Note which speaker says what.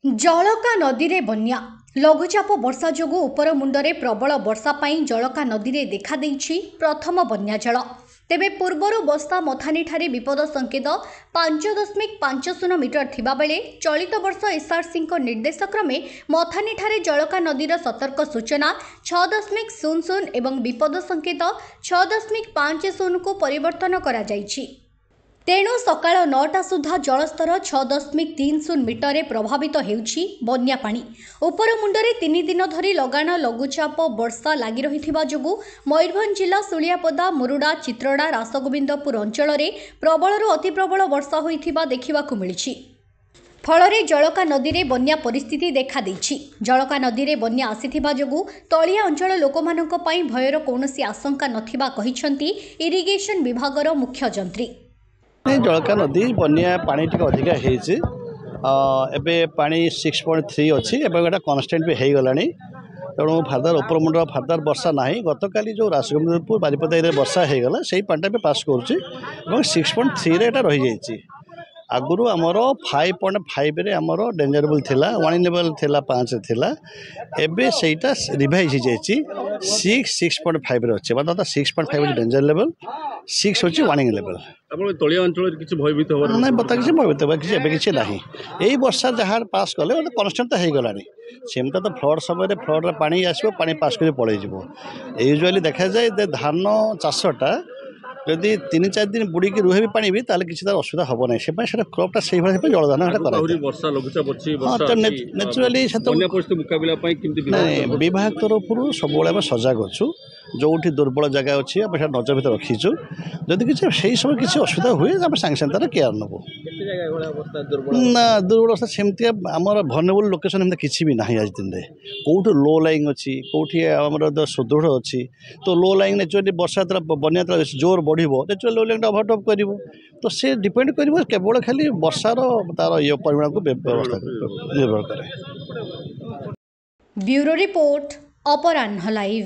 Speaker 1: जलका नदी रे बन्या लघुचाप वर्षा जोगु उपर मुंडरे प्रबल वर्षा पाई जलका नदी रे देखा देइछि प्रथम बन्या जल। तेबे पूर्वरु बस्ता मथानी ठारे विपद संकेत 5.50 मीटर थिबा बेले चलित वर्ष एसआरसी निर्देश क्रमे मथानी ठारे जलका नदीर सतर्क सूचना 6.00 एवं विपद संकेत 6.50 को परिवर्तन करा जाइछि। तेणु सकाळ 9टा सुधा जलस्तर 6.30 मीटर प्रभावित हेउछि बन्या पानी। उपर मुंडरे 3 दिन धरी लगाण लघुचाप वर्षा लागि रहिथिबा जोगु मयूरभंज जिला सुलियापदा मुरुडा चित्रड़ा रासगोविंदपुर अंचल रे प्रबलरु अति प्रबल वर्षा होइथिबा देखिबाकु मिलिछि। फलरे जलका नदी रे बन्या परिस्थिति देखा देइछि। जलका नदी रे बन्या आसीथिबा जोगु तलिया अंचल लोकमानक पई भयर कोनोसी आशंका नथिबा कहिसंती इरिगेशन विभागर मुख्य जंत्री।
Speaker 2: जलका नदी बनिया पानी टिके अधिका होइछि एबे पानी 6.3 अच्छी एटा कन्स्टेंट भी हो गलानी। तेणु फादर उपर मुंड फादर वर्षा ना गतकाली जो रासगोविंदपुर बारिपदा एरिया वर्षा हो गला से पानी भी पास करुच्ची 6.3 एटा रही जाइए। आगुरी आमर 5.5 रे आमर डेंजरेबल थिला वार्निंगेबल थिला 5 थिला एबे सेटा रिवाइज हो जाइए 6.5 रे अच्छे मतलब 6.5 डेंजर लेवल 6 होची वार्निंग लेवल।
Speaker 3: आपण तलिया अंचल किछि भयभीत होबार
Speaker 2: नै बता किछि भयभीत होबार किछि एबे किछि नाही। एई वर्षा जहार पास कले ओते कन्स्टेंट हो गलानी। सेमता तो फ्लड समय फ्लड रे पानी आसीबो पानी पास कर पळै जिवो। यूजुअली देखा जाए धान चाषटा जदि 3-4 दिन बुड़ीकी रुहे भी पानी भी ताले किसी तार असुविधा हम ना से क्रपटा से जलदान नेचुराली विभाग तरफ सब सजग अच्छु जो दुर्बल जगह अच्छी नजर भर रखीचु जदि किसी से समय किसी असुविधा हुए सागे सागे तार केयर नबू ना दुर्बल अवस्था सेमती आमर भर्नेबल लोकेशन एमती किसी भी ना आज दिन में कौट लो लाइन अच्छी कौटी आम सुदृढ़ अच्छी तो लो लाइन नेचुराली वर्षा बन्या जोर बढ़ो नेचुराल लो लाइन ओवरटॉप कर तो से डिपेंड कर केवल खाली वर्षार तार ये परिमाण को व्यवस्था निर्भर करे।
Speaker 1: ब्यूरो रिपोर्ट अपराह्न लाइव।